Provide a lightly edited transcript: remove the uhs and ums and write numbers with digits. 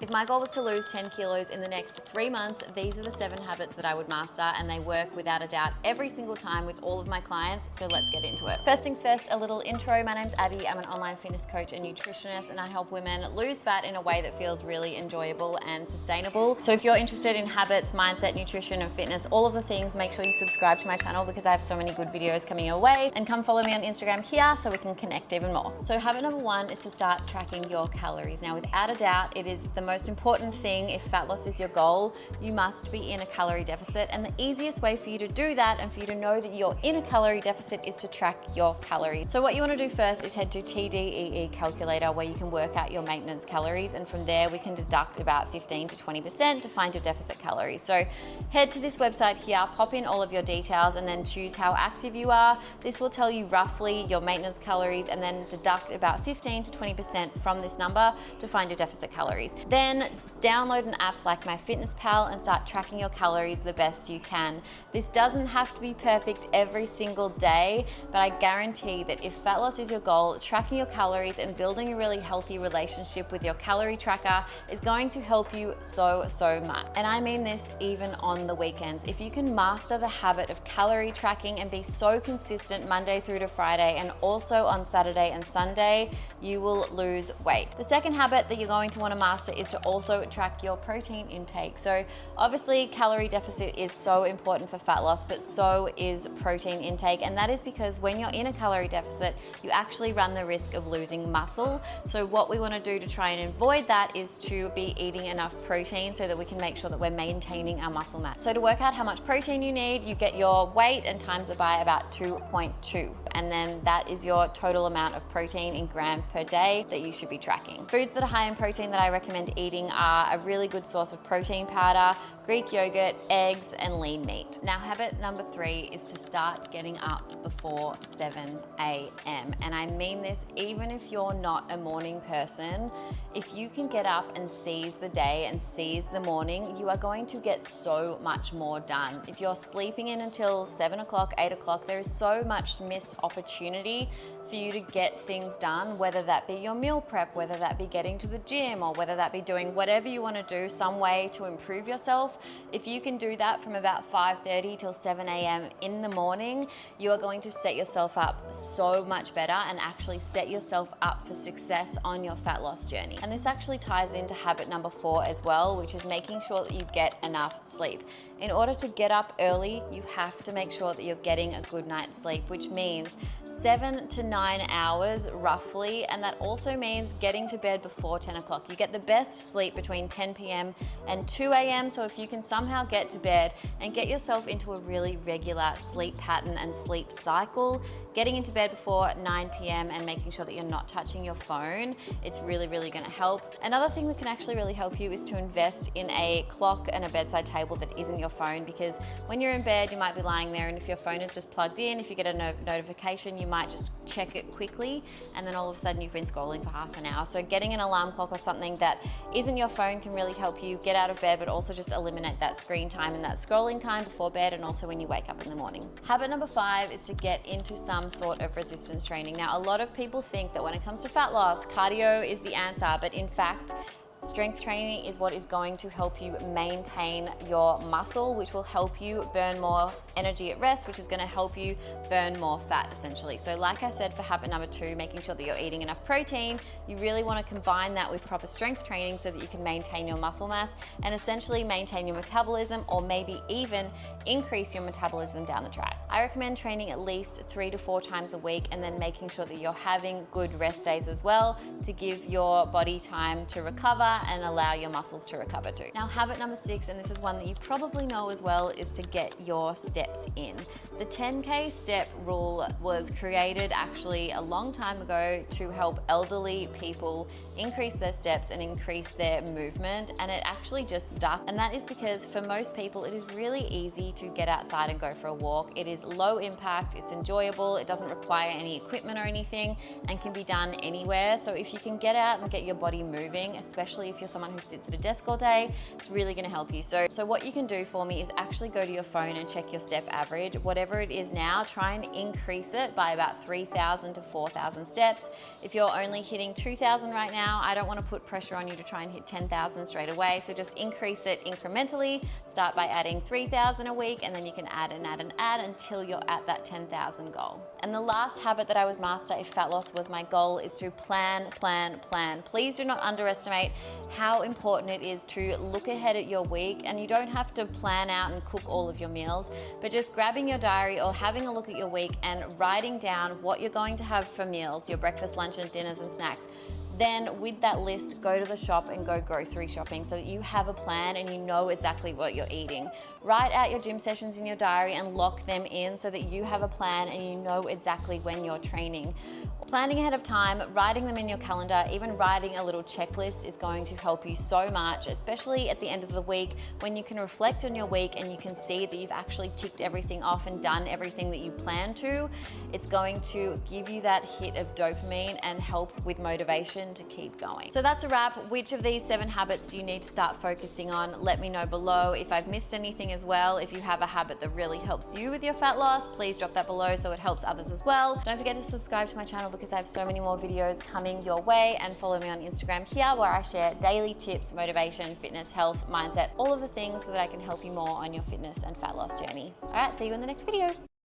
If my goal was to lose 10 kilos in the next 3 months, these are the 7 habits that I would master, and they work without a doubt every single time with all of my clients, so let's get into it. First things first, a little intro. My name's Abby. I'm an online fitness coach and nutritionist, and I help women lose fat in a way that feels really enjoyable and sustainable. So if you're interested in habits, mindset, nutrition, and fitness, all of the things, make sure you subscribe to my channel because I have so many good videos coming your way, and come follow me on Instagram here so we can connect even more. So habit number 1 is to start tracking your calories. Now, without a doubt, it is the most important thing. If fat loss is your goal, you must be in a calorie deficit, and the easiest way for you to do that and for you to know that you're in a calorie deficit is to track your calories. So what you want to do first is head to TDEE calculator, where you can work out your maintenance calories, and from there we can deduct about 15 to 20% to find your deficit calories. So head to this website here, pop in all of your details, and then choose how active you are. This will tell you roughly your maintenance calories, and then deduct about 15 to 20% from this number to find your deficit calories. Then download an app like MyFitnessPal and start tracking your calories the best you can. This doesn't have to be perfect every single day, but I guarantee that if fat loss is your goal, tracking your calories and building a really healthy relationship with your calorie tracker is going to help you so much. And I mean this even on the weekends. If you can master the habit of calorie tracking and be so consistent Monday through to Friday and also on Saturday and Sunday, you will lose weight. The second habit that you're going to want to master is to also track your protein intake. So obviously calorie deficit is so important for fat loss, but so is protein intake. And that is because when you're in a calorie deficit, you actually run the risk of losing muscle. So what we want to do to try and avoid that is to be eating enough protein so that we can make sure that we're maintaining our muscle mass. So to work out how much protein you need, you get your weight and times it by about 2.2. And then that is your total amount of protein in grams per day that you should be tracking. Foods that are high in protein that I recommend eating are a really good source of protein powder, Greek yogurt, eggs, and lean meat. Now, habit number 3 is to start getting up before 7 a.m. And I mean this even if you're not a morning person. If you can get up and seize the day and seize the morning, you are going to get so much more done. If you're sleeping in until 7 o'clock, 8 o'clock, there is so much missed opportunity for you to get things done, whether that be your meal prep, whether that be getting to the gym, or whether that be doing whatever you want to do, some way to improve yourself. If you can do that from about 5:30 till 7 a.m. in the morning, you are going to set yourself up so much better and actually set yourself up for success on your fat loss journey. And this actually ties into habit number 4 as well, which is making sure that you get enough sleep. In order to get up early, you have to make sure that you're getting a good night's sleep, which means 7 to 9 hours roughly, and that also means getting to bed before 10 o'clock. You get the best sleep between 10 p.m. and 2 a.m. So if you can somehow get to bed and get yourself into a really regular sleep pattern and sleep cycle, getting into bed before 9 p.m. and making sure that you're not touching your phone, it's really going to help. Another thing that can actually really help you is to invest in a clock and a bedside table that isn't your phone, because when you're in bed, you might be lying there, and if your phone is just plugged in, if you get a notification, you might just check it quickly, and then all of a sudden you've been scrolling for half an hour. So getting an alarm clock or something that isn't your phone can really help you get out of bed, but also just eliminate that screen time and that scrolling time before bed, and also when you wake up in the morning. Habit number 5 is to get into some sort of resistance training. Now, a lot of people think that when it comes to fat loss, cardio is the answer, but in fact, strength training is what is going to help you maintain your muscle, which will help you burn more energy at rest, which is going to help you burn more fat essentially. So like I said, for habit number 2, making sure that you're eating enough protein, you really want to combine that with proper strength training so that you can maintain your muscle mass and essentially maintain your metabolism, or maybe even increase your metabolism down the track. I recommend training at least 3 to 4 times a week, and then making sure that you're having good rest days as well to give your body time to recover and allow your muscles to recover too. Now, habit number 6, and this is one that you probably know as well, is to get your steps in. The 10K step rule was created actually a long time ago to help elderly people increase their steps and increase their movement, and it actually just stuck. And that is because for most people, it is really easy to get outside and go for a walk. It is low impact, it's enjoyable, it doesn't require any equipment or anything, and can be done anywhere. So if you can get out and get your body moving, especially if you're someone who sits at a desk all day, it's really going to help you. So what you can do for me is actually go to your phone and check your steps step average. Whatever it is now, try and increase it by about 3,000 to 4,000 steps. If you're only hitting 2,000 right now, I don't want to put pressure on you to try and hit 10,000 straight away. So just increase it incrementally. Start by adding 3,000 a week, and then you can add and add and add until you're at that 10,000 goal. And the last habit that I would master if fat loss was my goal is to plan, plan, plan. Please do not underestimate how important it is to look ahead at your week, and you don't have to plan out and cook all of your meals, but just grabbing your diary or having a look at your week and writing down what you're going to have for meals, your breakfast, lunch, and dinners and snacks. Then with that list, go to the shop and go grocery shopping so that you have a plan and you know exactly what you're eating. Write out your gym sessions in your diary and lock them in so that you have a plan and you know exactly when you're training. Planning ahead of time, writing them in your calendar, even writing a little checklist is going to help you so much, especially at the end of the week when you can reflect on your week and you can see that you've actually ticked everything off and done everything that you planned to. It's going to give you that hit of dopamine and help with motivation to keep going. So that's a wrap. Which of these 7 habits do you need to start focusing on? Let me know below. If I've missed anything as well, if you have a habit that really helps you with your fat loss, please drop that below so it helps others as well. Don't forget to subscribe to my channel because I have so many more videos coming your way, and follow me on Instagram here where I share daily tips, motivation, fitness, health, mindset, all of the things so that I can help you more on your fitness and fat loss journey. All right, see you in the next video.